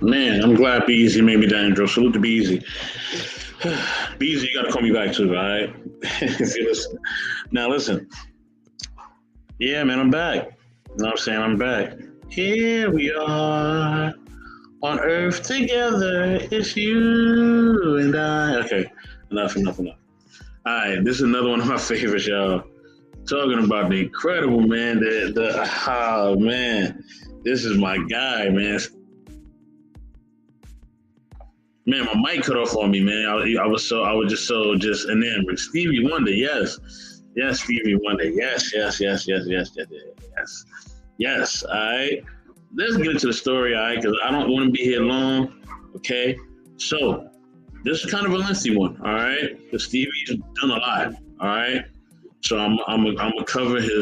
Man, I'm glad Be Easy made me that intro. Salute to Be Easy. Be Easy, you gotta call me back too, all right? If you listen. Now listen. Yeah, man, I'm back. You know what I'm saying? I'm back. Here we are on Earth together. It's you and I. Okay, enough. All right, this is another one of my favorites, y'all. Talking about the incredible man, oh man, this is my guy, man. Man, my mic cut off on me, man. I was just so just enamored. Stevie Wonder, yes, Stevie Wonder, yes, yes. All right, let's get into the story, all right, because I don't want to be here long. Okay, so this is kind of a lengthy one, all right, because Stevie's done a lot, all right. So I'm gonna cover the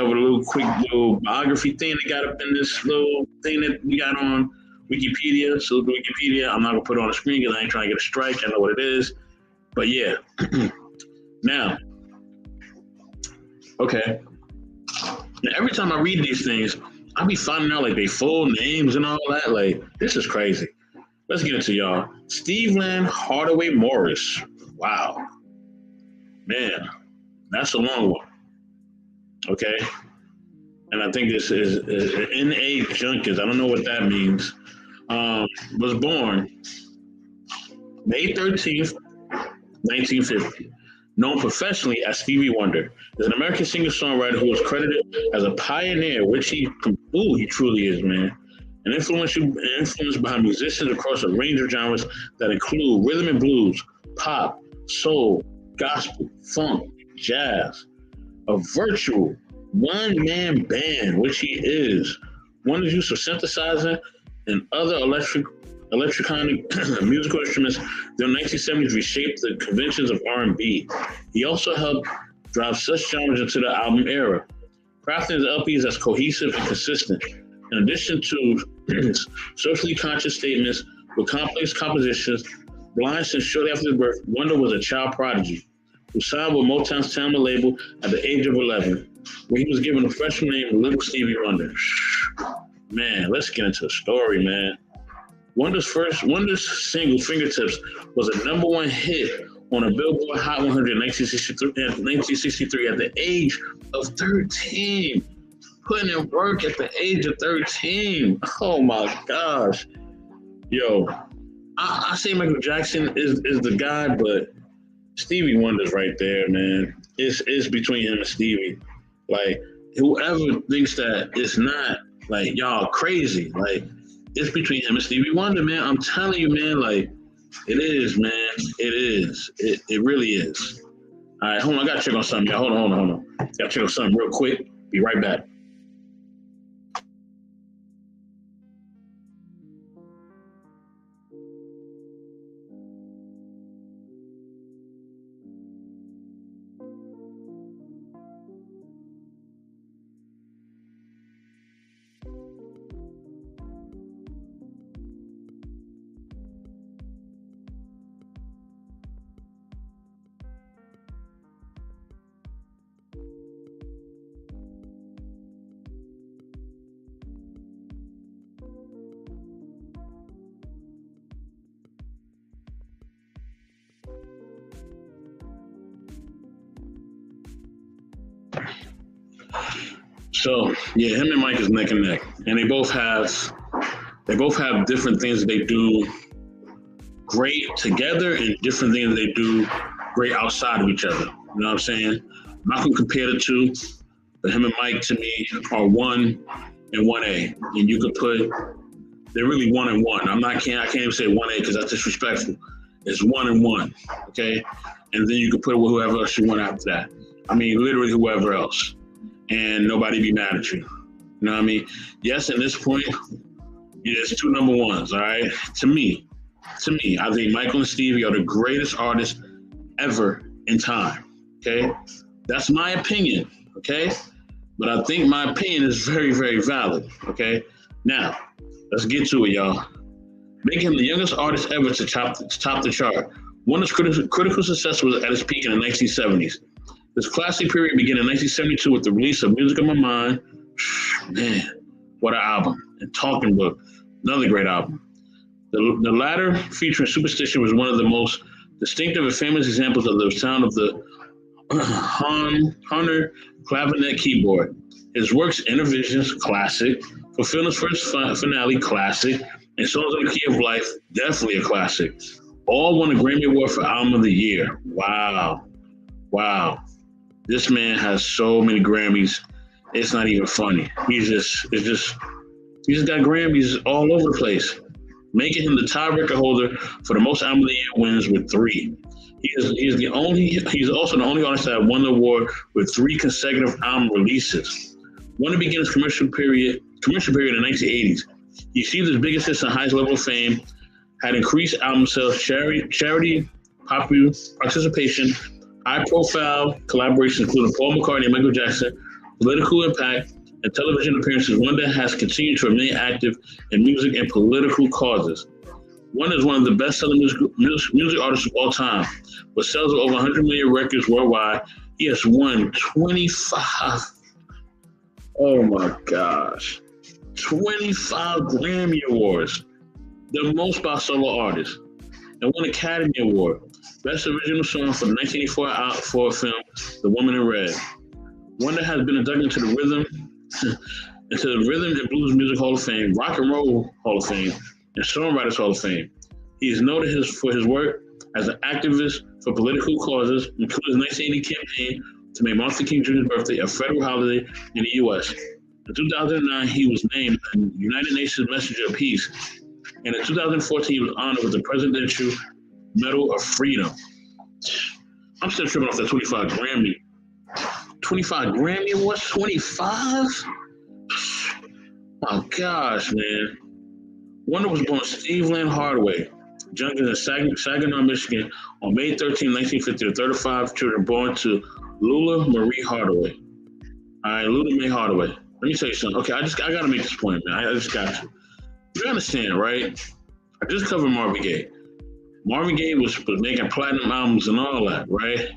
little quick little biography thing that got up in this little thing that we got on Wikipedia. So the Wikipedia, I'm not gonna put it on the screen because I ain't trying to get a strike. I know what it is, but yeah. Now, okay. Now every time I read these things, I be finding out like they full names and all that. Like this is crazy. Let's get into y'all. Steve-Land Hardaway Morris. Wow, man, that's a long one. Okay. And I think this is N.A. Junkins. I don't know what that means. Was born May 13th, 1950. Known professionally as Stevie Wonder, is an American singer-songwriter who was credited as a pioneer, which he truly is, man. An influence behind musicians across a range of genres that include rhythm and blues, pop, soul, gospel, funk, jazz, a virtual one-man band, which he is. Wonder's use of synthesizer and other electronic musical instruments during the 1970s reshaped the conventions of R&B. He also helped drive such genres into the album era, crafting his LPs as cohesive and consistent. In addition to his socially conscious statements with complex compositions, blind since shortly after his birth, Wonder was a child prodigy who signed with Motown's Tama label at the age of 11, where he was given a freshman name, Little Stevie Wonder. Man, let's get into the story, man. Wonder's single "Fingertips" was a number one hit on a Billboard Hot 100 in 1963 at the age of 13. Putting in work at the age of 13. Oh my gosh. Yo, I say Michael Jackson is the guy, but Stevie Wonder's right there, man. It's between him and Stevie. Like, whoever thinks that it's not, like, y'all crazy. Like, it's between him and Stevie Wonder, man. I'm telling you, man, like, it is, man. It is. It really is. All right, hold on. I got to check on something, y'all. Hold on. Got to check on something real quick. Be right back. So yeah, him and Mike is neck and neck, and they both have different things that they do great together and different things they do great outside of each other. You know what I'm saying? I'm not gonna compare the two, but him and Mike to me are one and one A, and you could put they're really one and one. I can't even say one A because that's disrespectful. It's one and one, okay? And then you could put it with whoever else you want after that. I mean, literally whoever else, and nobody be mad at you. You know what I mean? Yes, at this point, it's two number ones. All right, to me, I think Michael and Stevie are the greatest artists ever in time. Okay, that's my opinion. Okay, but I think my opinion is very, very valid. Okay, now let's get to it, y'all. Making him the youngest artist ever to top the chart. Wonder's critical success was at its peak in the 1970s. This classic period began in 1972 with the release of Music of My Mind. Man, what an album. And Talking Book, Another great album. The latter, featuring Superstition, was one of the most distinctive and famous examples of the sound of the Hohner clavinet keyboard. His works, Intervisions, classic. Fulfillment's First Finale, classic. And Songs in the Key of Life, definitely a classic. All won a Grammy Award for Album of the Year. Wow. This man has so many Grammys. It's not even funny. He just got Grammys all over the place, making him the tie record holder for the most Album of the Year wins with 3. He's also the only artist that won the award with 3 consecutive album releases. One to begin his commercial period in the 1980s. He achieved his biggest hits and highest level of fame, had increased album sales, charity participation, high-profile collaborations including Paul McCartney and Michael Jackson, political impact, and television appearances. Wonder has continued to remain active in music and political causes. Wonder is one of the best-selling music artists of all time, with sales of over 100 million records worldwide. He has won 25. Oh my gosh. 25 Grammy Awards, the most by a solo artist, and won Academy Award. Best Original Song for the 1984 film, The Woman in Red. Wonder has been inducted into the Rhythm and Blues Music Hall of Fame, Rock and Roll Hall of Fame, and Songwriters Hall of Fame. He is noted for his work as an activist for political causes, including his 1980 campaign to make Martin Luther King Jr.'s birthday a federal holiday in the U.S. In 2009, he was named a United Nations Messenger of Peace, and in 2014, he was honored with the Presidential Medal of Freedom. I'm still tripping off that 25 Grammy. 25 Grammy Awards? 25? Oh gosh, man. Wonder was born Steve Lynn Hardaway, Junkins in Saginaw, Michigan, on May 13, 1950. The third of 5 children born to Lula Marie Hardaway. All right, Lula Mae Hardaway. Let me tell you something. Okay, I got to make this point, man. I just got to. You understand, right? I just covered Marvin Gaye. Marvin Gaye was making platinum albums and all that, right?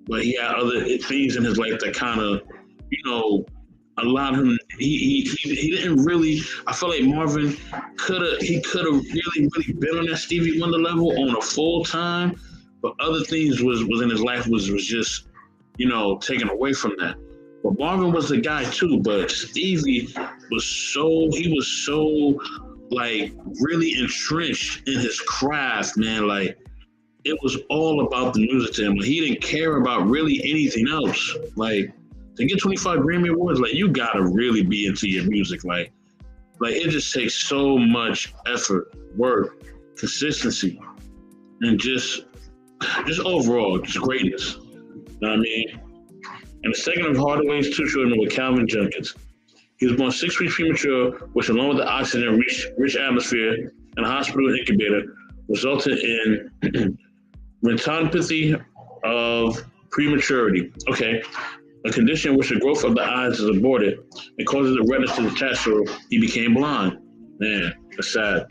But he had other things in his life that kind of, allowed him. He didn't really. I feel like Marvin could have really been on that Stevie Wonder level on a full time, but other things was in his life was just taken away from that. But Marvin was the guy too. But Stevie was so like really entrenched in his craft, man. Like it was all about the music to him. He didn't care about really anything else. Like to get 25 Grammy Awards, like you gotta really be into your music. Like it just takes so much effort, work, consistency, and just overall just greatness. You know what I mean? And the second of Hardaway's 2 children were Calvin Junkins. He was born 6 weeks premature, which along with the oxygen-rich atmosphere and a hospital incubator, resulted in retinopathy of prematurity. Okay, a condition in which the growth of the eyes is aborted and causes the retina to detach, so he became blind. Man, that's sad.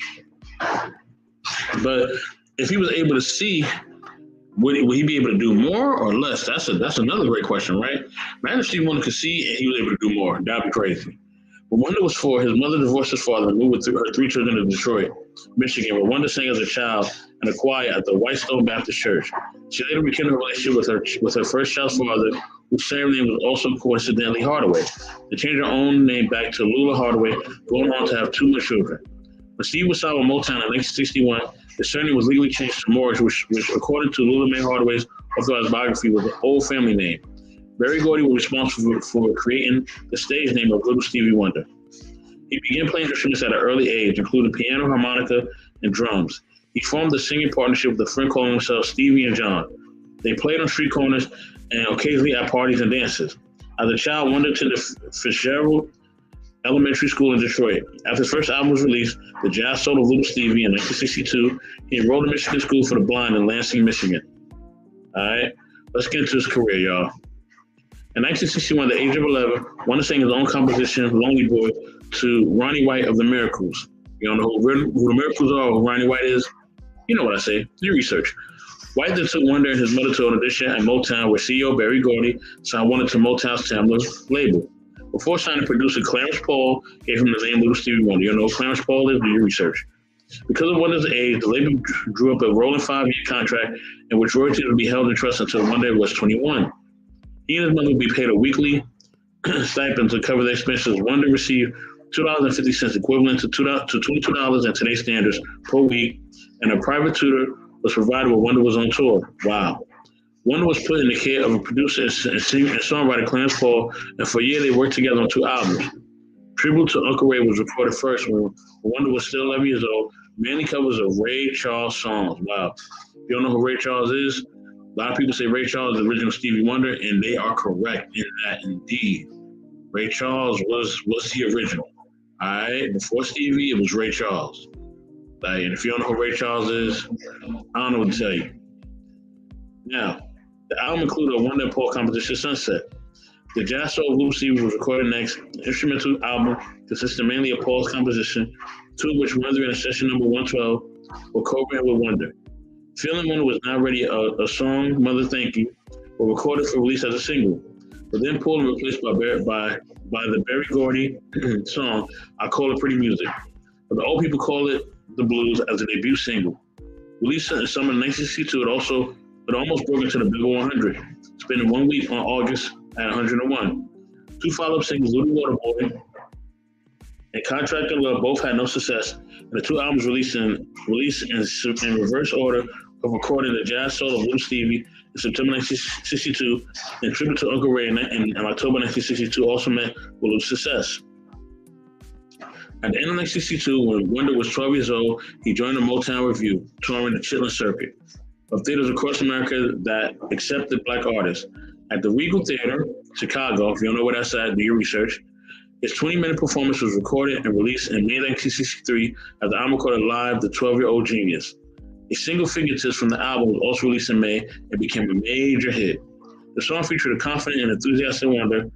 But if he was able to see, would he be able to do more or less? That's another great question, right? Imagine if Stevie Wonder could see and he was able to do more. That'd be crazy. But Wonder was 4. His mother divorced his father and moved with her 3 children to Detroit, Michigan, where Wonder sang as a child in a choir at the Whitestone Baptist Church. She later rekindled her relationship with her first child's father, whose family name was also coincidentally Hardaway. They changed her own name back to Lula Hardaway, going on to have 2 more children. When Steve was signed with Motown in 1961, the surname was legally changed to Morris, which according to Lula Mae Hardaway's authorized biography, was an old family name. Berry Gordy was responsible for creating the stage name of Little Stevie Wonder. He began playing instruments at an early age, including piano, harmonica, and drums. He formed a singing partnership with a friend calling himself Stevie and John. They played on street corners and occasionally at parties and dances. As a child, Wonder attended Fitzgerald Elementary School in Detroit. After his first album was released, The Jazz Soul of Little Stevie, in 1962, he enrolled in Michigan School for the Blind in Lansing, Michigan. All right, let's get into his career, y'all. In 1961, at the age of 11, Wonder sang his own composition, Lonely Boy, to Ronnie White of the Miracles. You don't know who the Miracles are or who Ronnie White is? You know what I say. Do research. White then took Wonder and his mother to an audition at Motown, where CEO Berry Gordy signed Wonder to Motown's Tamla label. Before signing producer Clarence Paul gave him the name Little Stevie Wonder. You know who Clarence Paul is? Do your research. Because of Wonder's age, the label drew up a rolling 5-year contract in which royalties would be held in trust until Wonder was 21. He and his mother would be paid a weekly stipend to cover their expenses. Wonder received $2.50, equivalent to $22 in today's standards, per week, and a private tutor was provided when Wonder was on tour. Wow. Wonder was put in the care of a producer and songwriter, Clarence Paul, and for a year they worked together on 2 albums. Tribute to Uncle Ray was recorded first when Wonder was still 11 years old, mainly covers of Ray Charles songs. Wow. If you don't know who Ray Charles is, a lot of people say Ray Charles is the original Stevie Wonder, and they are correct in that indeed. Ray Charles was the original. All right, before Stevie, it was Ray Charles. Like, and if you don't know who Ray Charles is, I don't know what to tell you. Now, the album included a Wonder and Paul composition, Sunset. The Jazz Soul of Little Stevie was recorded next. The instrumental album consisted mainly of Paul's composition, 2 of which were in session number 112, were co-written with Wonder. Feeling Wonder was not ready a song, Mother Thank You, were recorded for release as a single, but then pulled and replaced by the Berry Gordy song, I Call It Pretty Music. But the old people call it The Blues as a debut single. Released in summer 1962, it almost broke into the Billboard 100, spending 1 week on August at 101. 2 follow-up singles, Little Water Boy and Contractor Love, both had no success, and the 2 albums released in reverse order of recording the Jazz Soul of Little Stevie in September 1962 and Tribute to Uncle Ray in October 1962 also met with little success. At the end of 1962, when Wonder was 12 years old, he joined the Motown Revue, touring the Chitlin circuit of theaters across America that accepted Black artists. At the Regal Theater, Chicago, if you don't know where that's at, do your research. His 20-minute performance was recorded and released in May 1963 as the album recorded live, The 12-Year-Old Genius. A single, Fingertips, from the album was also released in May and became a major hit. The song featured a confident and enthusiastic Wonder,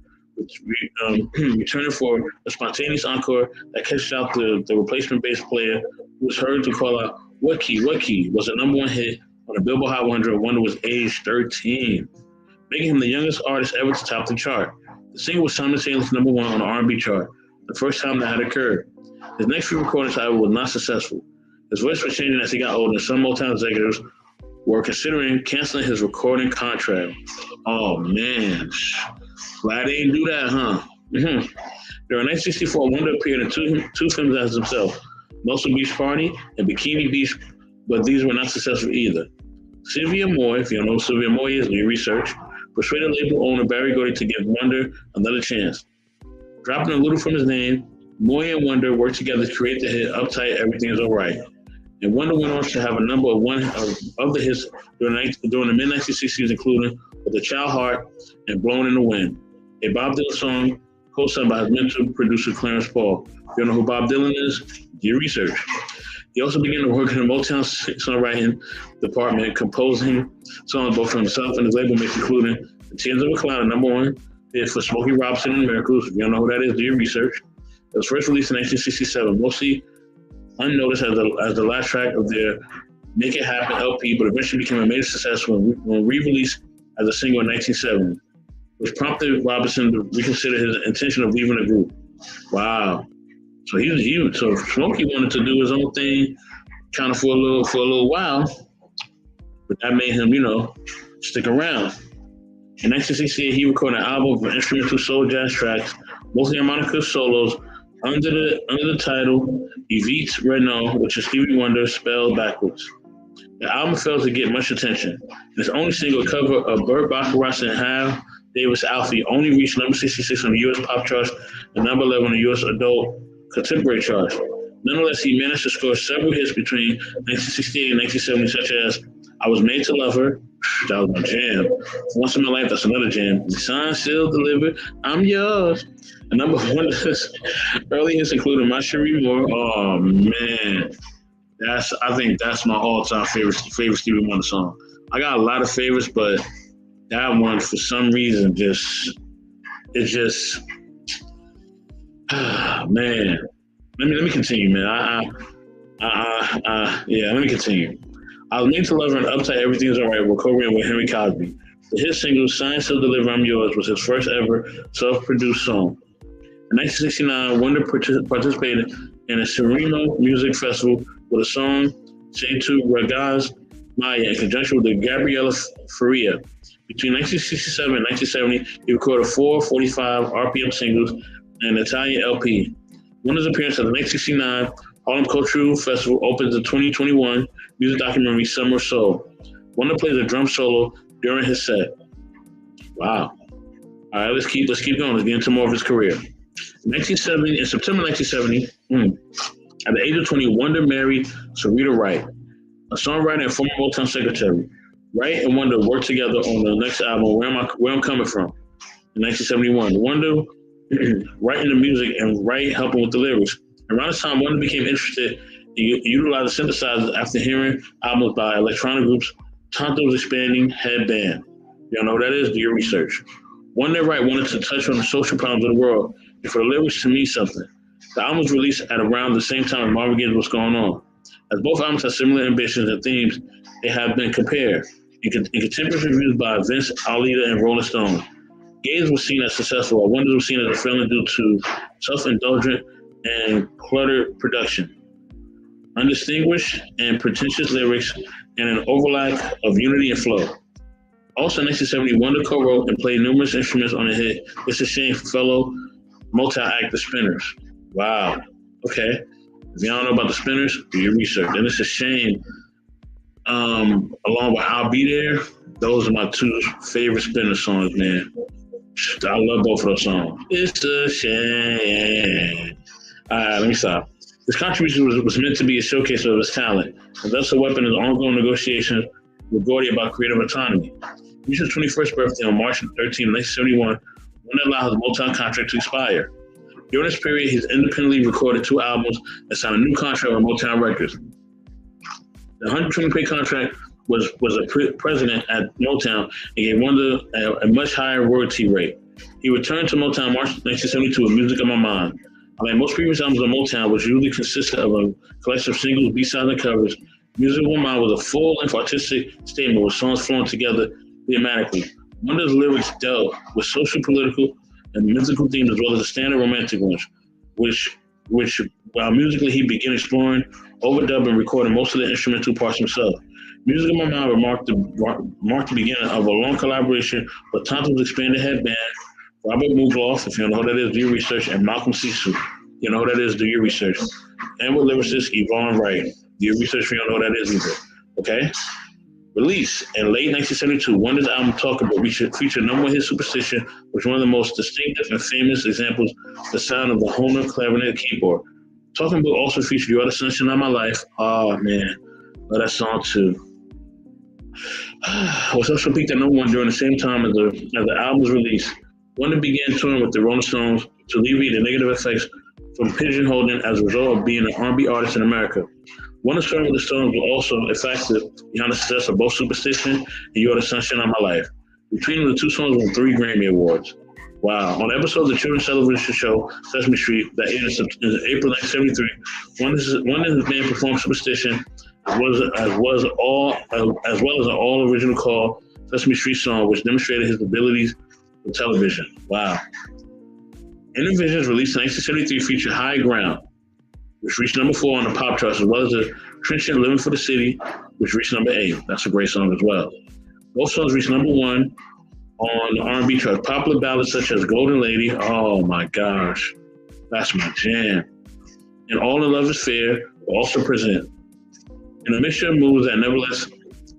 returning for a spontaneous encore that catched out the replacement bass player, who was heard to call out, What Key, was a #1 hit on the Billboard Hot 100. Wonder was age 13, making him the youngest artist ever to top the chart. The single was simultaneously #1 on the R&B chart, the first time that had occurred. His next few recordings, however, were not successful. His voice was changing as he got older, and some Motown executives were considering canceling his recording contract. Oh, man. Glad they didn't do that, huh? Mm-hmm. During 1964, Wonder appeared in two films as himself, Muscle Beach Party and Bikini Beach, but these were not successful either. Sylvia Moy, if you don't know who Sylvia Moy is, do your research, persuaded label owner Berry Gordy to give Wonder another chance. Dropping a little from his name, Moy and Wonder worked together to create the hit Uptight, Everything Is Alright. And Wonder went on to have a number of the hits during the mid-1960s, including With a Child Heart and Blowing in the Wind, a Bob Dylan song co-signed by his mentor, producer Clarence Paul. If you don't know who Bob Dylan is, do your research. He also began to work in the Motown songwriting department, composing songs both for himself and his label mates, including The Tears of a Clown, #1 hit for Smokey Robinson and the Miracles. If you don't know who that is, do your research. It was first released in 1967, mostly unnoticed as the last track of their Make It Happen LP, but eventually became a major success when re-released as a single in 1970, which prompted Robinson to reconsider his intention of leaving the group. Wow. So so Smokey wanted to do his own thing kind of for a little while, but that made him, stick around. In 1968, he recorded an album of instrumental soul jazz tracks, mostly harmonica solos, under the title Yvette Renault, which is Stevie Wonder spelled backwards. The album failed to get much attention. Its only single, cover of Burt Bacharach and Hal Davis Alfie, only reached number 66 on the U.S. pop charts and number 11 on the U.S. adult contemporary charts. Nonetheless, he managed to score several hits between 1968 and 1970, such as I Was Made to Love Her, that was my jam. Once in My Life, that's another jam. The Sign Still Delivered, I'm Yours. And number 1 early hits included My Cherie Moore. Oh man, I think that's my all-time favorite Stevie Wonder song. I got a lot of favorites, but that one for some reason man. Let me continue, man. Let me continue. I Was Made to Love Her and Uptight, Everything Is Alright were co-written with Henry Cosby. The hit single Sign Still Deliver, I'm Yours was his first ever self-produced song. In 1969, Wonder participated in a Sanremo Music Festival with a song, Say Tu Ragaz Maya, in conjunction with Gabriela Faria. Between 1967 and 1970, he recorded 4 45 RPM singles and an Italian LP. Wonder's appearance at the 1969 Harlem Cultural Festival opens the 2021 music documentary Summer Soul. Wonder plays a drum solo during his set. Wow. All right, let's keep going. Let's get into more of his career. In September 1970, at the age of 20, Wonder married Sarita Wright, a songwriter and former Motown secretary. Wright and Wonder worked together on the next album, Where I'm Coming From, in 1971. Wonder writing the music and Wright helping with the lyrics. Around this time, Wonder became interested in utilizing synthesizers after hearing albums by electronic groups Tonto's Expanding Head Band. Y'all know what that is? Do your research. Wonder and Wright wanted to touch on the social problems of the world and for the lyrics to mean something. The album was released at around the same time as Marvin Gaye's What's Going On. As both albums have similar ambitions and themes, they have been compared. In contemporary reviews by Vince, Alida, and Rolling Stone, Gaye's was seen as successful, while Wonder's was seen as a failure due to self-indulgent and cluttered production, undistinguished and pretentious lyrics, and an overlap of unity and flow. Also in 1970, Wonder co-wrote and played numerous instruments on the hit It's a Shame for fellow Motown act The Spinners. Wow. Okay. If y'all don't know about The Spinners, do your research. And It's a Shame, along with I'll Be There, those are my two favorite Spinner songs, man. I love both of those songs. It's a shame. All right, let me stop. This contribution was meant to be a showcase of his talent, and thus a weapon in the ongoing negotiations with Gordy about creative autonomy. Reached his 21st birthday on March 13, 1971, Wonder allowed his Motown contract to expire. During this period, he's independently recorded 2 albums and signed a new contract with Motown Records. The 120-page contract was a president at Motown and gave Wonder a much higher royalty rate. He returned to Motown March 1972 with Music on My Mind. Like most previous albums of Motown, which usually consisted of a collection of singles, B-sides, and covers, Music on My Mind was a full-length artistic statement with songs flowing together thematically. Wonder's lyrics dealt with social, political, and mythical themes as well as the standard romantic ones, which while musically he began exploring, overdubbing, and recording most of the instrumental parts himself. Music on My Mind marked the beginning of a long collaboration with Tonto's Expanded Head Band, Robert Mugloff, if you don't know who that is, do your research, and Malcolm Sisu. You know who that is, do your research. And with lyricist Yvonne Wright. Do your research if you don't know who that is either. Okay? Released in late 1972, Wonder's album Talking Book featured number one hit Superstition, which is one of the most distinctive and famous examples of the sound of the Hohner clarinet keyboard. Talking Book also featured You Are the Sunshine of My Life. Oh, man. Love that song, too. Was also peaked at number one during the same time as the album's release. Wonder began touring with the Rolling Stones to alleviate the negative effects from pigeonholing as a result of being an R&B artist in America. Wonder's touring with the Stones was also a factor behind the success of both Superstition and You Are the Sunshine of My Life. Between the 2 songs won 3 Grammy Awards. Wow. On the episode of the children's television show Sesame Street that aired in April 1973, Wonder and his band performed Superstition as well as an all original called Sesame Street song, which demonstrated his abilities with television. Wow. Intervisions released in 1973 featured High Ground, which reached number 4 on the pop charts, as well as the Trenchant Living for the City, which reached number 8. That's a great song as well. Both songs reached number 1 on the R&B charts. Popular ballads such as Golden Lady, oh my gosh, that's my jam, and All in Love is Fair were also present. In a mixture of moves that nevertheless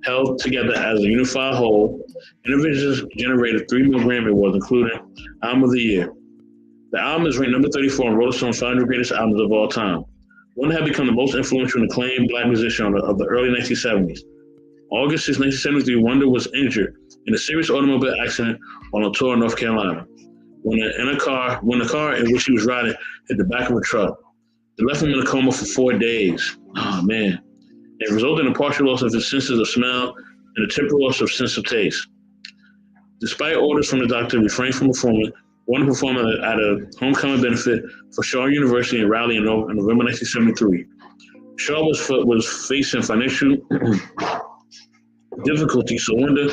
held together as a unified whole, Intervisions generated 3 more Grammy Awards, including Album of the Year. The album is ranked number 34 on Rolling Stone's 500 Greatest Albums of All Time. Wonder had become the most influential and acclaimed Black musician of the early 1970s. August 6, 1973, Wonder was injured in a serious automobile accident on a tour in North Carolina when the car in which he was riding hit the back of a truck. It left him in a coma for 4 days. Oh, man. It resulted in a partial loss of his senses of smell and a temporary loss of sense of taste. Despite orders from the doctor to refrain from performing, Wonder performed at a homecoming benefit for Shaw University in Raleigh in November 1973. Shaw was facing financial difficulties, so Wonder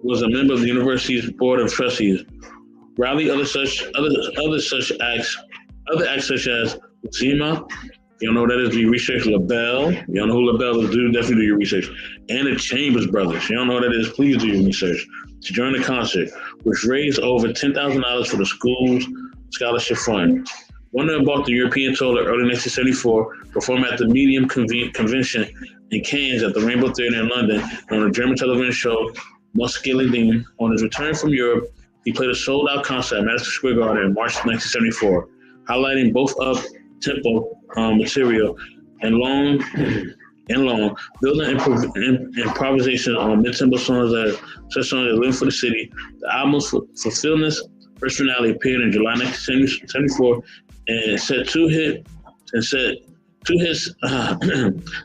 was a member of the university's board of trustees. Raleigh, other acts such as Zima. You don't know what that is, do your research. LaBelle, you don't know who LaBelle is, definitely do your research. And the Chambers Brothers, you don't know what that is, please do your research. To join the concert, which raised over $10,000 for the school's scholarship fund. One of them bought the European tour early 1974, performed at the Medium Convention in Cannes at the Rainbow Theatre in London, and on a German television show, Muskeldine. On his return from Europe, he played a sold-out concert at Madison Square Garden in March 1974, highlighting both up-tempo material and long, building improvisation on mid-tempo songs that such songs as "Live for the City." The album's Fulfillment's first finale appeared in July 1974 and set two hits high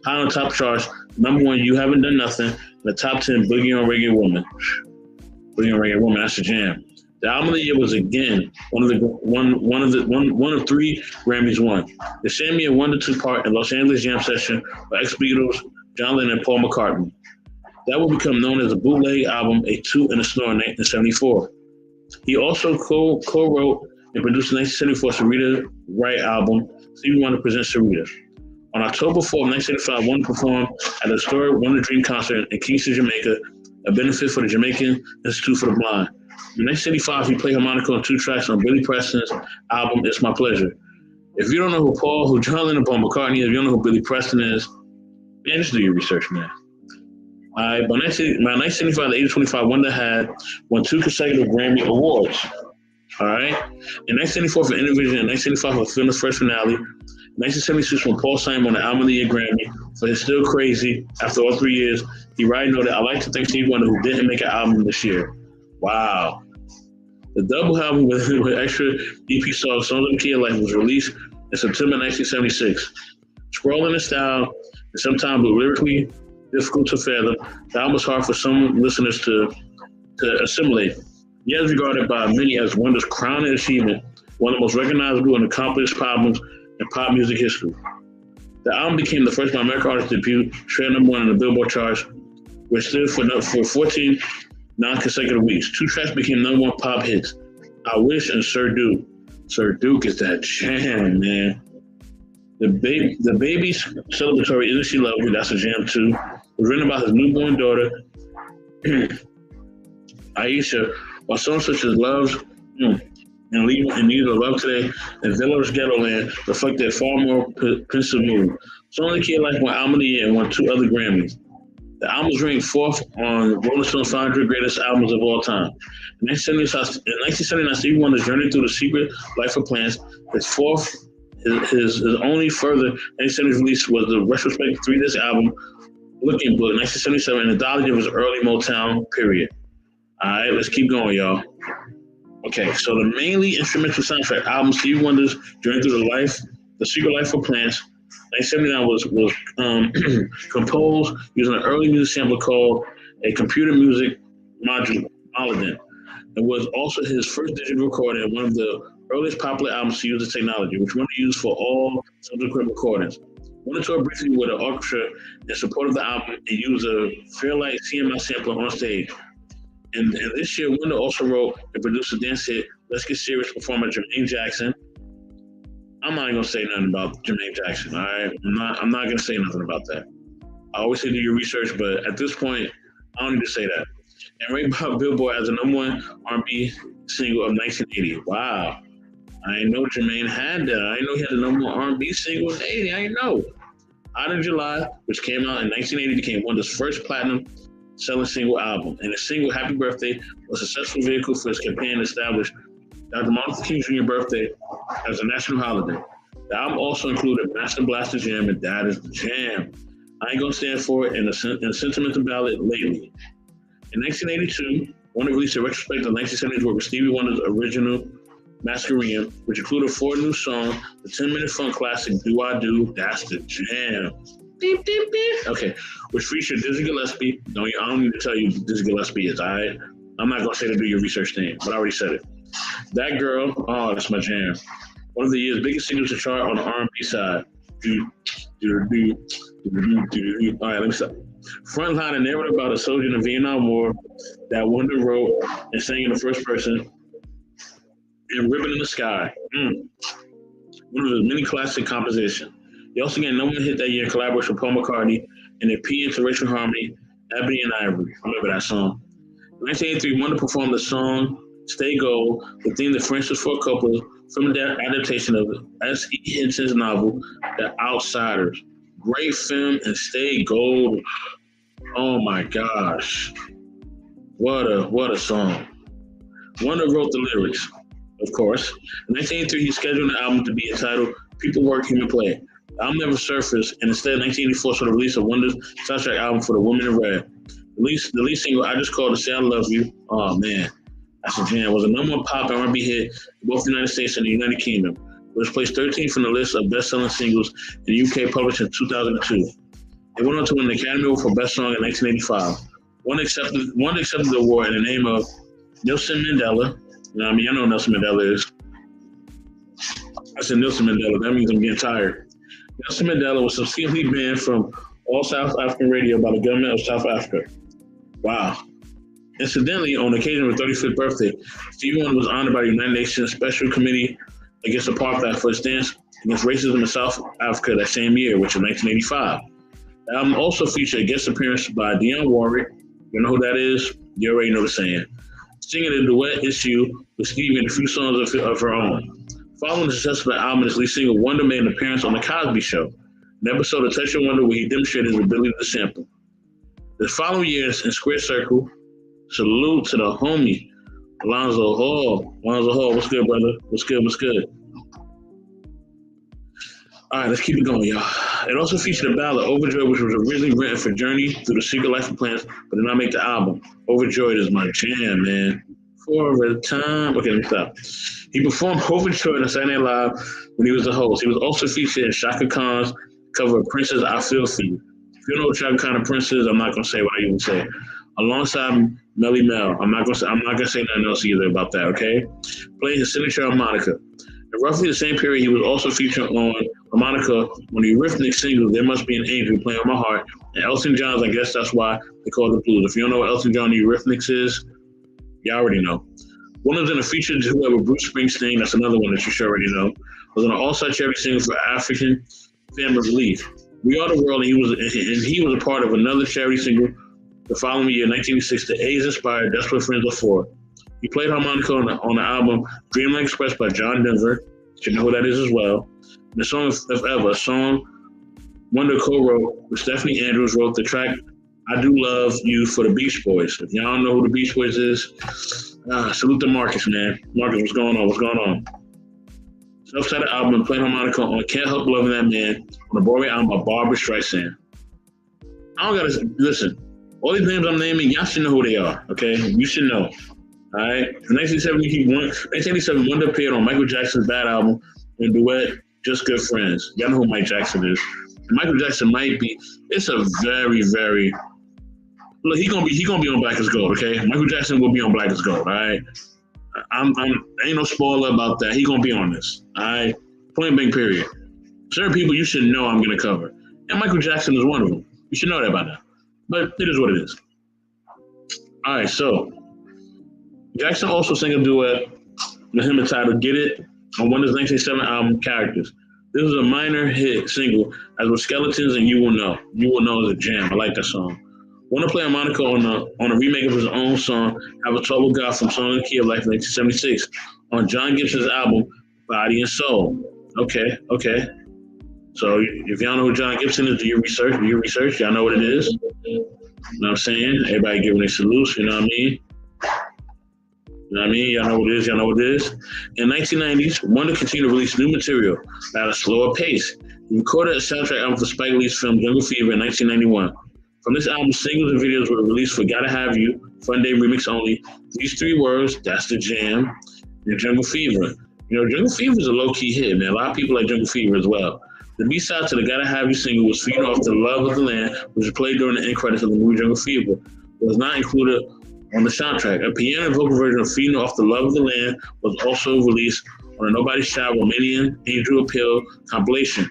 on top charts. Number one, "You Haven't Done Nothing," and the top 10, "Boogie on Reggae Woman." Boogie on Reggae Woman, that's a jam. The album of the year was again one of three Grammys won. The same year, 1-2 part in Los Angeles Jam Session by ex-Beatles John Lennon and Paul McCartney. That will become known as the bootleg album "A Toot and a Snore" in 1974. He also co-wrote and produced the 1974 Sarita Wright album, Stevie Wonder Presents Sarita. On October 4, 1975, Wonder performed at the historic Wonder Dream concert in Kingston, Jamaica, a benefit for the Jamaican Institute for the Blind. In 1985, he played harmonica on 2 tracks on Billy Preston's album, It's My Pleasure. If you don't know who John Lennon and Paul McCartney is, if you don't know who Billy Preston is, man, just do your research, man. All right, by 1975, the age of 25, Wonder had won 2 consecutive Grammy Awards. All right. In 1974 for Intervision, and 1975 for Fulfillment's first finale. 1976 when Paul Simon won the Album of the Year Grammy for his Still Crazy. After all 3 years, he noted, "I'd like to thank Stevie Wonder who didn't make an album this year." Wow. The double album with extra EP songs, Songs of the Key of Life, was released in September 1976. Sprawling in style and sometimes lyrically difficult to fathom, the album was hard for some listeners to assimilate. Yet is regarded by many as Wonder's crowning achievement, one of the most recognizable and accomplished albums in pop music history. The album became the first American artist to debut straight number 1 in the Billboard charts, which stood for 14 non-consecutive weeks. 2 tracks became number 1 pop hits, "I Wish" and "Sir Duke." Sir Duke is that jam, man. The Baby's celebratory "Isn't She Lovely?" That's a jam too. Was written about his newborn daughter, Aisha, while songs such as "Love's" and "Need of Love Today" and "Village Ghettoland" reflect their far more pensive mood. Songs of the Key of Life won Album of the Year and won 2 other Grammys. The album was ranked 4th on Rolling Stone's 500 Greatest Albums of All Time. In 1979, Stevie Wonder's Journey Through the Secret Life of Plants, his only further 1970s release was the retrospective 3-disc album, Looking Book, 1977, an anthology of his early Motown period. All right, let's keep going, y'all. Okay, so the mainly instrumental soundtrack album, Stevie Wonder's Journey Through the Secret Life of Plants, 1979 was composed using an early music sampler called a computer music modulator. It was also his first digital recording and one of the earliest popular albums to use the technology, which Wonder used for all subsequent recordings. Wonder toured briefly with an orchestra in support of the album and used a Fairlight CMI sampler on stage. And this year, Wonder also wrote and produced a dance hit, Let's Get Serious, performed by Jermaine Jackson. I'm not even gonna say nothing about Jermaine Jackson, all right? I'm not gonna say nothing about that. I always say do your research, but at this point, I don't need to say that. And ranked by Billboard as the number 1 R&B single of 1980. Wow. I didn't know Jermaine had that. I didn't know he had the number 1 R&B single in 80. I didn't know. Out of July, which came out in 1980, became Wonder's first platinum selling single album. And the single, Happy Birthday, was a successful vehicle for his campaign to establish Dr. Martin Luther King Jr. birthday as a national holiday. The album also included Master Blaster Jam and That Is the Jam. I Ain't Gonna Stand For It and a sentimental ballad, Lately. In 1982, Wonder released a retrospective of 1970s work with Stevie Wonder's original Masquerade, which included 4 new songs, the 10-minute funk classic Do I Do, That's the Jam. Beep, beep, beep. Okay, which featured Dizzy Gillespie. I don't need to tell you who Dizzy Gillespie is, all right? I'm not gonna say to do your research thing, but I already said it. That Girl, oh, that's my jam. One of the year's biggest singles to chart on the R&B side. All right, let me stop. Frontline, a narrative about a soldier in the Vietnam War that Wonder wrote and sang in the first person. and Ribbon in the Sky. One of his many classic compositions. He also got number one hit that year in collaboration with Paul McCartney and their P interracial harmony, Ebony and Ivory. Remember that song. In 1983, Wonder performed the song Stay Gold, the theme that Francis Ford Coppola film adaptation of S.E. Hinson's novel, The Outsiders. Great film, and Stay Gold. Oh my gosh. What a song. Wonder wrote the lyrics, of course. In 1983, he scheduled an album to be entitled People Work, Human Play. The album never surfaced, and instead, 1984 saw the release of Wonder's soundtrack album for The Woman in Red. The lead single, I Just Called to Say I Love You, oh man, that's a jam, was a number one pop R&B hit in both the United States and the United Kingdom. It was placed 13th on the list of best-selling singles in the UK, published in 2002. It went on to win the Academy Award for Best Song in 1985. One accepted the award in the name of Nelson Mandela. You know what I mean? I know who Nelson Mandela is. I said Nelson Mandela. That means I'm getting tired. Nelson Mandela was subsequently banned from all South African radio by the government of South Africa. Wow. Incidentally, on the occasion of his 35th birthday, Stevie Wonder was honored by the United Nations Special Committee Against Apartheid for his stance against racism in South Africa that same year, which was 1985. The album also featured a guest appearance by Dionne Warwick. You know who that is? You already know the saying. Singing a duet issue with Stevie and a few songs of her own. Following the success of the album, his lead singer Wonder made an appearance on The Cosby Show, an episode of Touch Your Wonder where he demonstrated his ability to sample. The following years in Square Circle, salute to the homie, Alonzo Hall. Alonzo Hall, what's good, brother? What's good? All right, let's keep it going, y'all. It also featured a ballad, Overjoyed, which was originally written for Journey Through the Secret Life of Plants, but did not make the album. Overjoyed is my jam, man. For a time. Okay, let me stop. He performed Overjoyed on Saturday Night Live when he was the host. He was also featured in Shaka Khan's cover of Prince's I Feel For You. If you don't know what Shaka Khan and Prince is, I'm not going to say what I even say. Alongside Melly Mel. I'm not gonna say nothing else either about that, okay? Playing his signature harmonica. In roughly the same period, he was also featured on harmonica on the Eurythmics single There Must Be an Angel Playing on My Heart, and Elton John's I Guess That's Why They Call It the Blues. If you don't know what Elton John and the Eurythmics is, you already know. One of them featured whoever Bruce Springsteen, that's another one that you should already know, was on an all-star charity single for African Family Relief. We Are the World, and he was a part of another charity single the following year, 1986, the AIDS-inspired Desperate Friends of Four. He played harmonica on the album Dreamland Express by John Denver. You know who that is as well. And the song If Ever, a song Wonder co-wrote with Stephanie Andrews, wrote the track I Do Love You for the Beach Boys. If y'all don't know who the Beach Boys is, salute to Marcus, man. Marcus, what's going on? Self-titled album and playing harmonica on Can't Help Loving That Man on the Broadway album by Barbra Streisand. I don't gotta listen. All these names I'm naming, y'all should know who they are, okay? You should know, all right? In 1987, Wonder appeared on Michael Jackson's Bad album and duet Just Good Friends. Y'all know who Mike Jackson is. And Michael Jackson might be, it's a very, very, look, he gonna be on Black as Gold, okay? Michael Jackson will be on Black as Gold, all right? Ain't no spoiler about that. He gonna be on this, all right? Point blank, period. Certain people you should know I'm gonna cover. And Michael Jackson is one of them. You should know that by now. But it is what it is. All right, so Jackson also sang a duet with him entitled Get It on Wonder's 1987 album Characters. This was a minor hit single, as with Skeletons and You Will Know. You Will Know is a jam. I like that song. Wonder played harmonica on a remake of his own song, Have a Trouble God from Song in the Key of Life in 1976 on John Gibson's album Body and Soul. Okay. So if y'all know who John Gibson is, do your research. Y'all know what it is. You know what I'm saying? Everybody giving their salutes, you know what I mean? Y'all know what it is. In the 1990s, Wonder continued to release new material at a slower pace. He recorded a soundtrack album for Spike Lee's film Jungle Fever in 1991. From this album, singles and videos were released for Gotta Have You, Fun Day Remix Only, These Three Words, That's the Jam, and Jungle Fever. You know, Jungle Fever is a low-key hit, man. A lot of people like Jungle Fever as well. The B-side to the Gotta Have You single was Feeding Off the Love of the Land, which was played during the end credits of the movie Jungle Fever. It was not included on the soundtrack. A piano and vocal version of Feeding Off the Love of the Land was also released on a Nobody's Child Romanian Angel Appeal compilation.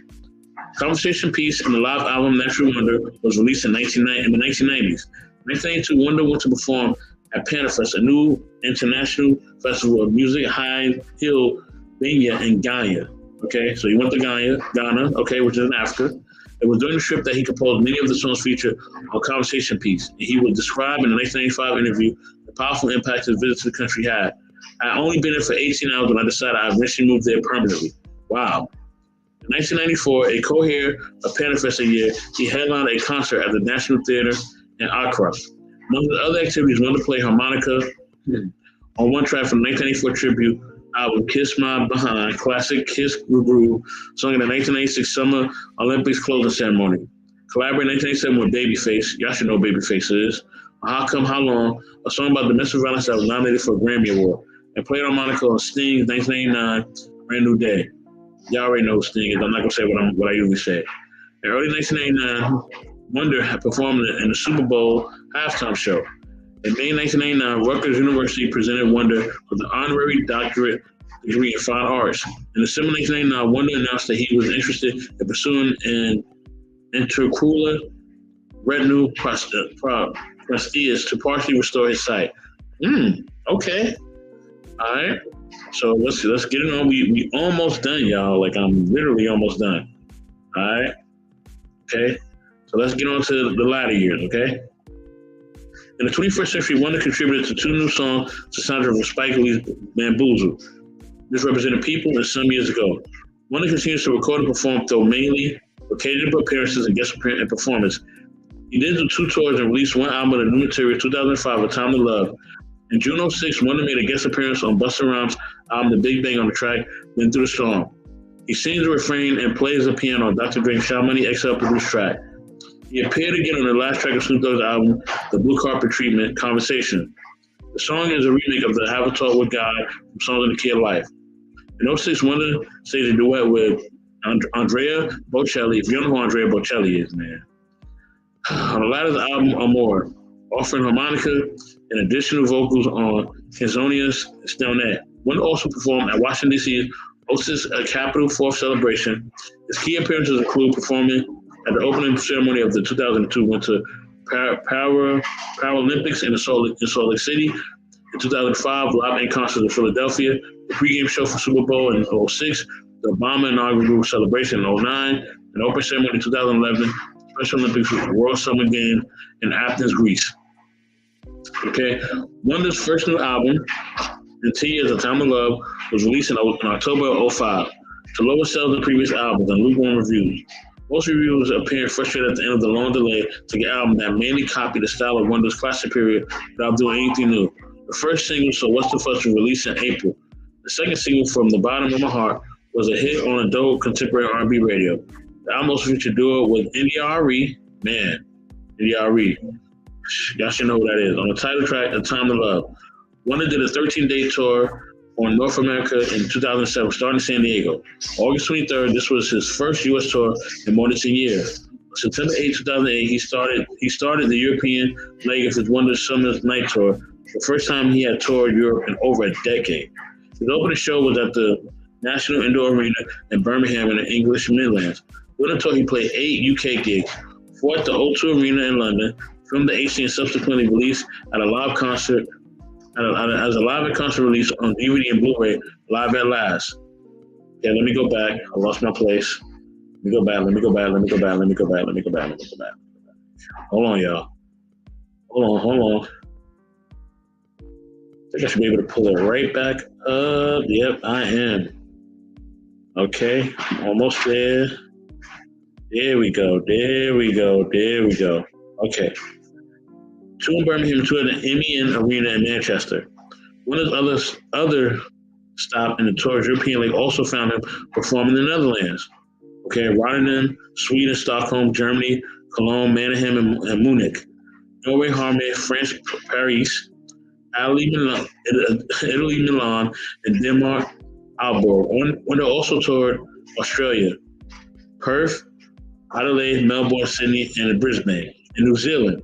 Conversation Piece and the live album Natural Wonder was released in the 1990s. In 1992, Wonder went to perform at Panafest, a new international festival of music, high hill, Benya, and Ghana. Okay, so he went to Ghana, okay, which is in Africa. It was during the trip that he composed many of the songs featured on Conversation Piece. And he would describe in the 1985 interview the powerful impact his visit to the country had. I had only been there for 18 hours when I decided I eventually moved there permanently. Wow. In 1994, a co-heir of Panafest a year, he headlined a concert at the National Theatre in Accra. Among the other activities, Wonder played harmonica on one track from the 1984 tribute album Kiss My Behind, classic Kiss Groove, sung in the 1986 Summer Olympics closing ceremony. Collaborated in 1987 with Babyface, y'all should know who Babyface is, How Come How Long, a song about domestic violence that was nominated for a Grammy Award, and played harmonica on Sting's 1989 Brand New Day. Y'all already know who Sting is. I'm not going to say what I usually say. In early 1989, Wonder had performed in the Super Bowl halftime show. In May 1989, Rutgers University presented Wonder with an honorary doctorate degree in fine arts. In December 1989, Wonder announced that he was interested in pursuing an intraocular retinal prosthesis to partially restore his sight. Okay. All right. So let's get it on. We almost done, y'all. Like, I'm literally almost done. All right. Okay. So let's get on to the latter years, okay? In the 21st century, Wonder contributed to 2 new songs to soundtrack of Spike Lee's Bamboozle. This represented People and Some Years Ago. Wonder continues to record and perform, though mainly occasional appearances and guest appearance and performance. He did do 2 tours and released 1 album of new material in 2005, A Time to Love. In June 2006, Wonder made a guest appearance on Busta Rhymes' album The Big Bang on the track Been Through the Storm. He sings the refrain and plays the piano on Dr. Dre's Sha Money XL produced track. He appeared again on the last track of Snoop Dogg's album, The Blue Carpet Treatment, Conversation. The song is a remake of the Have a Talk with God from Songs of the Key of Life. In 2006, Wonder staged a duet with Andrea Bocelli. If you don't know who Andrea Bocelli is, man. On the latter's album, Amore, offering harmonica and additional vocals on Canzonia's Still Net. Wonder also performed at Washington, D.C.'s Hostess Capitol 4th celebration. His key appearances include performing at the opening ceremony of the 2002 Winter Paralympics in Salt Lake City. In 2005, live in concert in Philadelphia. The pregame show for Super Bowl in 2006. The Obama inaugural celebration in 2009. An open ceremony in 2011. Special Olympics World Summer Game in Athens, Greece. Okay, Wonder's first new album, In 10 Years, A Time of Love, was released in October of 2005. To lower sales than previous albums and lukewarm reviews. Most reviewers appeared frustrated at the end of the long delay to get an album that mainly copied the style of Wonder's classic period without doing anything new. The first single, So What's the Fuss, was released in April. The second single, From the Bottom of My Heart, was a hit on adult contemporary R&B radio. The album also featured a duo with India.Arie. Man, India.Arie. Y'all should know who that is. On the title track, A Time to Love. Wonder did a 13-day tour on North America in 2007, starting in San Diego. August 23rd, this was his first U.S. tour in more than 10 years. September 8, 2008, he started the European leg of his Wonder Summer Night Tour, the first time he had toured Europe in over a decade. His opening show was at the National Indoor Arena in Birmingham in the English Midlands. During the tour, he played 8 UK gigs, 4 at the O2 Arena in London, filmed the HD and subsequently released at a live concert as a live concert release on DVD and Blu-ray, Live at Last. Yeah, let me go back. I lost my place. Let me go back. Hold on, y'all. Hold on. I think I should be able to pull it right back up. Yep, I am. Okay, I'm almost there. There we go. Okay. 2 in Birmingham, 2 at the MEN Arena in Manchester. One of the other stop in the tour's European League also found him performing in the Netherlands. Okay, Rotterdam, Sweden, Stockholm, Germany, Cologne, Mannheim, and Munich. Norway, Harmony, France, Paris, Italy, Milan, and Denmark, Aalborg. Wonder also toured Australia, Perth, Adelaide, Melbourne, Sydney, and Brisbane. In New Zealand,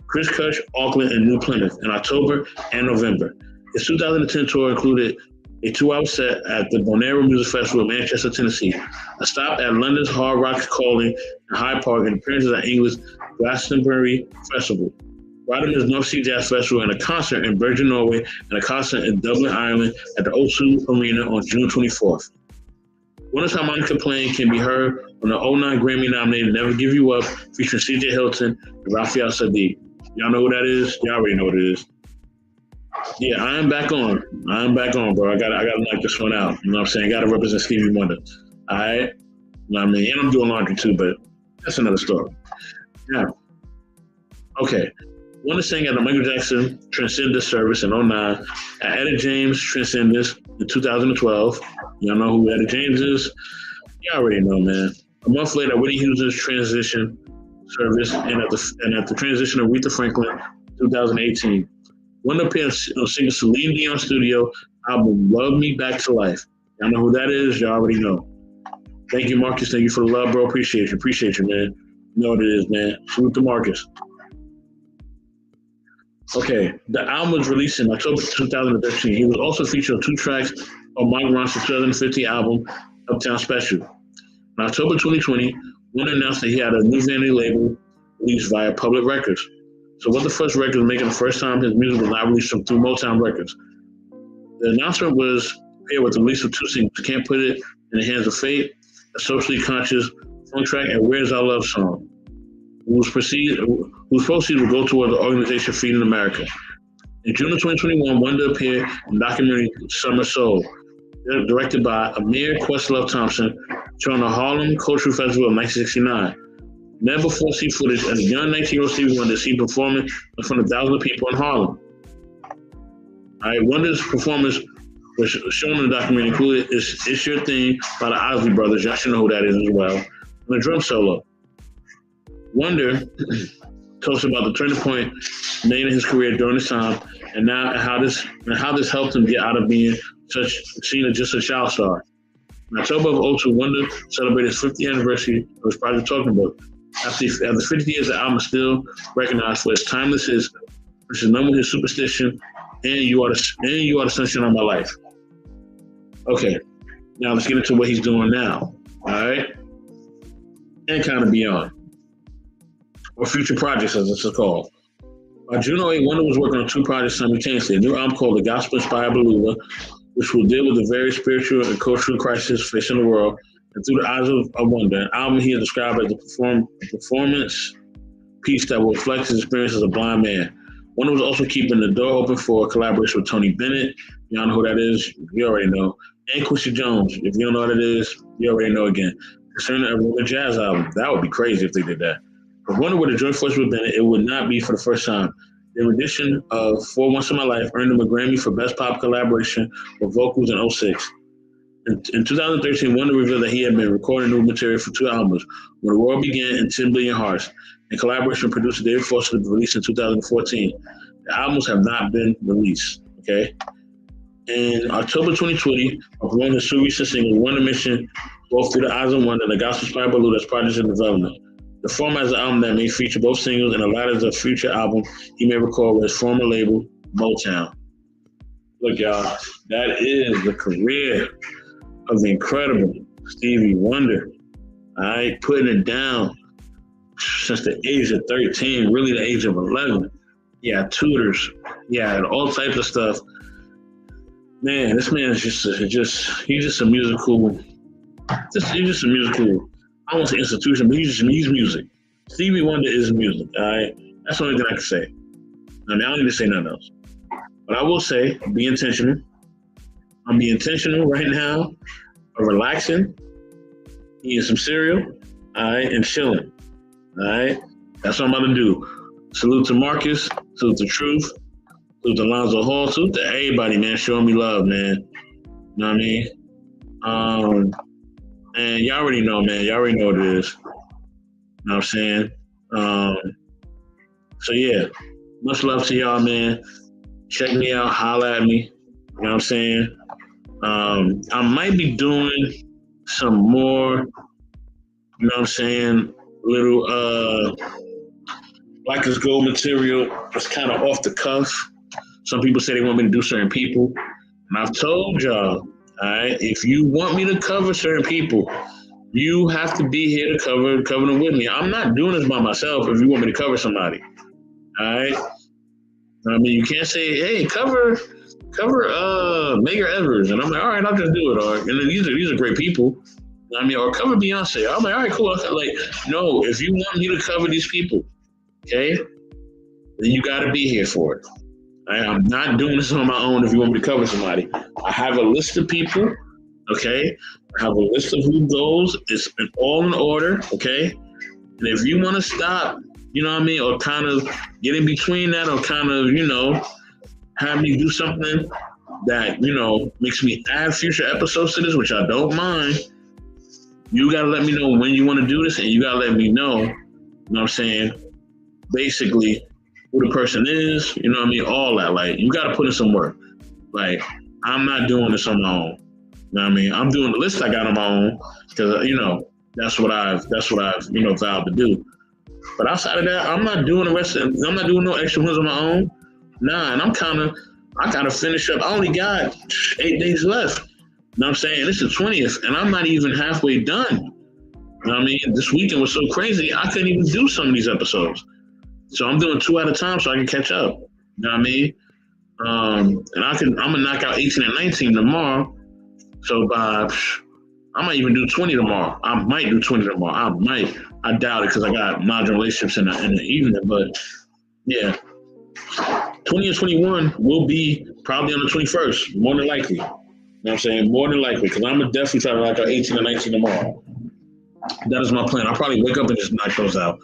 Christchurch, Auckland, and New Plymouth in October and November. His 2010 tour included a 2-hour set at the Bonaire Music Festival in Manchester, Tennessee, a stop at London's Hard Rock Calling in Hyde Park, and appearances at England's Glastonbury Festival. Rodimus North Sea Jazz Festival, and a concert in Bergen, Norway, and a concert in Dublin, Ireland at the O2 Arena on June 24th. Winter's harmonica playing can be heard on the '09 Grammy-nominated Never Give You Up, featuring C.J. Hilton and Raphael Saadiq. Y'all know who that is? Y'all already know what it is. Yeah, I am back on, bro. I gotta knock this one out. You know what I'm saying? Gotta represent Stevie Wonder. All right? You know what I mean? And I'm doing laundry too, but that's another story. Now, okay. Wonder sang at the Michael Jackson Transcendence service in '09, at Etta James Transcendence in 2012. Y'all know who Etta James is? Y'all already know, man. A month later, Whitney Houston's transition service, and at the transition of Aretha Franklin, 2018. Wonder appeared on singer Celine Dion's studio album "Love Me Back to Life." Y'all know who that is? Y'all already know. Thank you, Marcus. Thank you for the love, bro. Appreciate you, man. You know what it is, man. Salute to Marcus. Okay, the album was released in October 2013. He was also featured on 2 tracks on Mark Ronson's 2015 album, Uptown Special. In October 2020, Wonder announced that he had a new vanity label released via Public Records. So What the Fuss Records was making the first time his music was not released through Motown Records. The announcement was paired with the release of 2 singles, Can't Put It in the Hands of Fate, a socially conscious funk track, and Where's Our Love Song, whose proceeds will go toward the organization Feeding America. In June of 2021, Wonder appeared in the documentary Summer Soul, directed by Amir Questlove Thompson, shown the Harlem Cultural Festival of 1969. Never before seen footage as a young 19-year-old Stevie Wonder seen performing in front of thousands of people in Harlem. All right, Wonder's performance was shown in the documentary included It's Your Thing by the Osley Brothers. Y'all should know who that is as well. And a drum solo. Wonder talks about the turning point made in his career during this time, and how this helped him get out of being seen as just a child star. In October of 2002, Wonder celebrated his 50th anniversary of his Project Talking Book. After 50 years, the album is still recognized for its timeless hits, which is number his Superstition and You Are the Sunshine of My Life. Okay, now let's get into what he's doing now. All right, and kind of beyond, or future projects as it's called. By June 2008, Wonder was working on 2 projects simultaneously: a new album called The Gospel Inspired Believer, which will deal with the various spiritual and cultural crises facing the world, and through the eyes of Wonder, an album he has described as a performance piece that will reflect his experience as a blind man. Wonder was also keeping the door open for a collaboration with Tony Bennett. Y'all know who that is? You already know. And Quincy Jones. If you don't know what it is, you already know again. Concerning a jazz album, that would be crazy if they did that. If Wonder were to join forces with Bennett, it would not be for the first time. The rendition of For Once in My Life earned him a Grammy for Best Pop Collaboration with vocals in 2006. In 2013, Wonder revealed that he had been recording new material for 2 albums, When the World Began and 10 Billion Hearts, in collaboration with producer David Foster, to be released in 2014. The albums have not been released, okay? In October 2020, of one of his 2 recent singles, Wonder mentioned both Through the Eyes of Wonder and The Gospel Inspired Baloo as projects in development. The former is an album that may feature both singles, and the latter is a future album he may record with his former label, Motown. Look, y'all, that is the career of the incredible Stevie Wonder. All right, putting it down since the age of 13, really the age of 11. He had tutors, he had all types of stuff. Man, this man is just a musical, I won't say institution, but he's music. Stevie Wonder is music, all right? That's the only thing I can say. I don't need to say nothing else. But I will say, be intentional. I'm being intentional right now of relaxing, eating some cereal, all right, and chilling, all right? That's what I'm about to do. Salute to Marcus, salute to Truth, salute to Lonzo Hall, salute to everybody, man, showing me love, man. You know what I mean? And y'all already know, man. Y'all already know what it is. You know what I'm saying? So, yeah. Much love to y'all, man. Check me out. Holla at me. You know what I'm saying? I might be doing some more, you know what I'm saying, little Black is Gold material that's kind of off the cuff. Some people say they want me to do certain people. And I've told y'all, all right, if you want me to cover certain people, you have to be here to cover them with me. I'm not doing this by myself if you want me to cover somebody. All right. I mean, you can't say, "Hey, cover Medgar Evers," and I'm like, "All right, I'll just do it." Or and then these are great people. I mean, or cover Beyonce. I'm like, "All right, cool." Like, no, if you want me to cover these people, okay, then you got to be here for it. I'm not doing this on my own. If you want me to cover somebody, I have a list of people. Okay, I have a list of who goes. It's all in order. Okay, and if you want to stop, you know what I mean, or kind of get in between that, or kind of, have me do something that, makes me add future episodes to this, which I don't mind, you got to let me know when you want to do this, and you got to let me know, you know what I'm saying, basically who the person is, you know what I mean, all that. Like, you got to put in some work. Like, I'm not doing this on my own. You know what I mean? I'm doing the list I got on my own because, that's what I've vowed to do. But outside of that, I'm not doing I'm not doing no extra ones on my own. Nah, and I kind of finish up. I only got 8 days left. You know what I'm saying? This is the 20th, and I'm not even halfway done. You know what I mean? This weekend was so crazy, I couldn't even do some of these episodes. So I'm doing 2 at a time so I can catch up. You know what I mean? And I'm gonna knock out 18 and 19 tomorrow. So I might even do 20 tomorrow. I might do 20 tomorrow. I doubt it because I got modern relationships in the evening. But yeah, 20 and 21 will be probably on the 21st, more than likely. You know what I'm saying? More than likely, because I'm gonna definitely try to knock out 18 and 19 tomorrow. That is my plan. I'll probably wake up and just knock those out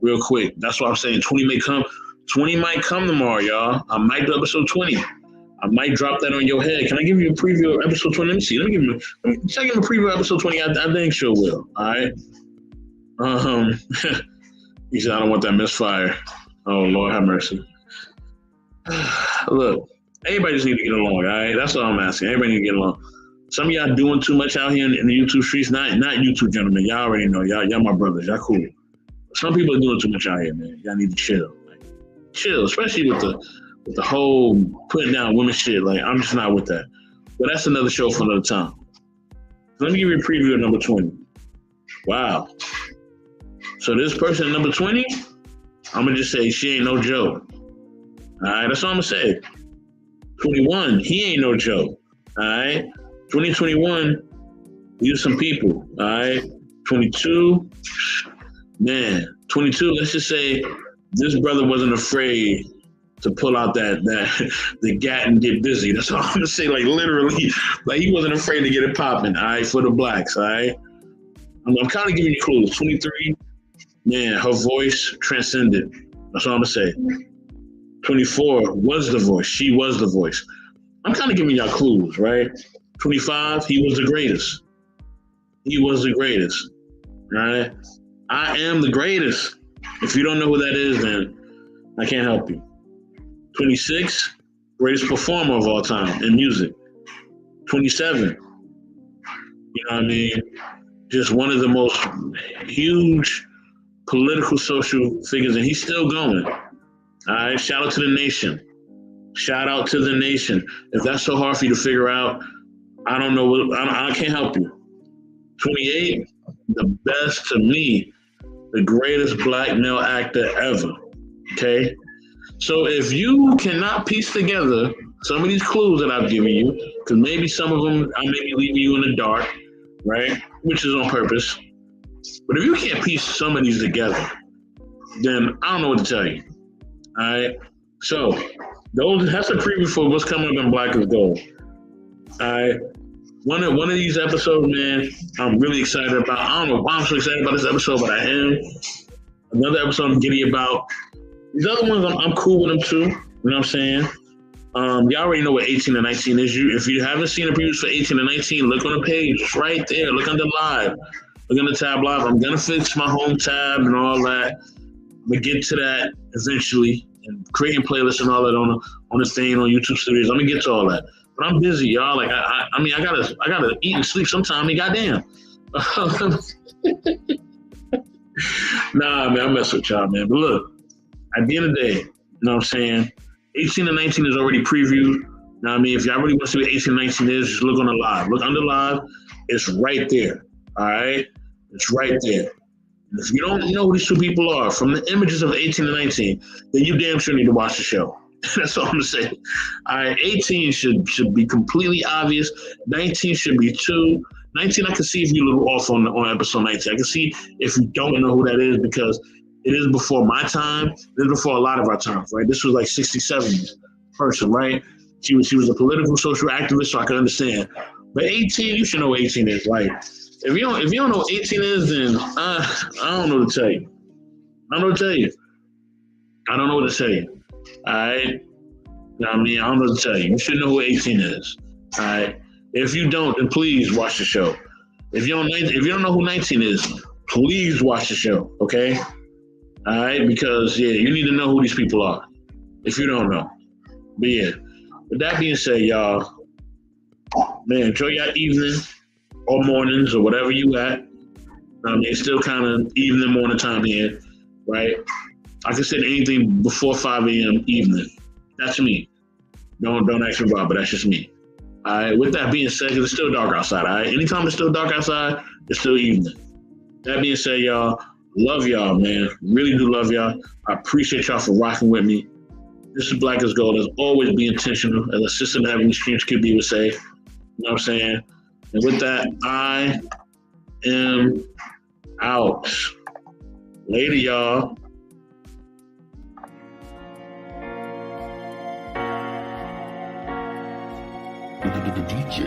real quick. That's why I'm saying 20 may come. 20 might come tomorrow, y'all. I might do episode 20. I might drop that on your head. Can I give you a preview of episode 20? Let me see. Let me give him a preview of episode 20. I think sure will. All right. He said, I don't want that misfire. Oh, Lord have mercy. Look, everybody just need to get along, all right? That's all I'm asking. Everybody need to get along. Some of y'all doing too much out here in the YouTube streets. Not YouTube gentlemen. Y'all already know. Y'all my brothers. Y'all cool. Some people are doing too much out here, man. Y'all need to chill. Like, chill, especially with the whole putting down women shit. Like, I'm just not with that. But that's another show for another time. So let me give you a preview of number 20. Wow. So this person, number 20, I'm going to just say she ain't no joke. All right, that's all I'm going to say. 21, he ain't no joke. All right. 2021, these are some people. All right. 22, man. 22, let's just say this brother wasn't afraid to pull out the gat and get busy. That's all I'm gonna say. Like, literally, like, he wasn't afraid to get it popping. All right, for the blacks. All right, I'm kind of giving you clues. 23, man, her voice transcended. That's all I'm gonna say. 24 was the voice. She was the voice. I'm kind of giving y'all clues, right? 25, he was the greatest. He was the greatest. Right? I am the greatest. If you don't know who that is, then I can't help you. 26, greatest performer of all time in music. 27, you know what I mean? Just one of the most huge political, social figures, and he's still going. All right, shout out to the nation. Shout out to the nation. If that's so hard for you to figure out, I don't know. I can't help you. 28, the best to me, the greatest black male actor ever. Okay? So if you cannot piece together some of these clues that I've given you, because maybe some of them I may be leaving you in the dark, right? Which is on purpose. But if you can't piece some of these together, then I don't know what to tell you. All right? So that's a preview for what's coming up in Black is Gold. All right? One of these episodes, man, I'm really excited about. I don't know why I'm so excited about this episode, but I am. Another episode I'm giddy about. These other ones, I'm cool with them too. You know what I'm saying? Y'all already know what 18 and 19 is. If you haven't seen the previews for 18 and 19, look on the page. It's right there. Look under live. Look on the tab live. I'm going to fix my home tab and all that. I'm going to get to that eventually and creating playlists and all that on the thing on YouTube Studios. I'm going to get to all that. But I'm busy, y'all. Like, I mean, I gotta eat and sleep sometime. I mean, goddamn. Nah, man, I mess with y'all, man. But look, at the end of the day, you know what I'm saying? 18 and 19 is already previewed. Now, I mean, if y'all really want to see what 18 and 19 is, just look on the live. Look under live. It's right there. All right? It's right there. If you don't know who these two people are from the images of 18 and 19, then you damn sure need to watch the show. That's all I'm gonna say. All right, 18 should be completely obvious. 19 should be too. 19, I can see if you're a little off on episode 19. I can see if you don't know who that is because it is before my time. It is before a lot of our times, right? This was like 60s, 70s person, right? She was a political social activist, so I can understand. But 18, you should know what 18 is. Like, if you don't know what 18 is, then I don't know what to tell you. I don't know what to tell you. I don't know what to tell you. All right? I mean, I don't know what to tell you. You should know who 18 is. All right? If you don't, then please watch the show. If you don't know who 19 is, please watch the show, okay? All right? Because, yeah, you need to know who these people are if you don't know. But, yeah, with that being said, y'all, man, enjoy your evening or mornings or whatever you at. I mean, it's still kind of evening, morning time here, right? I can say anything before 5 a.m. evening. That's me. Don't ask me why, but that's just me. All right. With that being said, because it's still dark outside. All right. Anytime it's still dark outside, it's still evening. That being said, y'all, love y'all, man. Really do love y'all. I appreciate y'all for rocking with me. This is Black as Gold. As always, be intentional. As a system having streams QB would say. You know what I'm saying? And with that, I am out. Later, y'all. The DJ.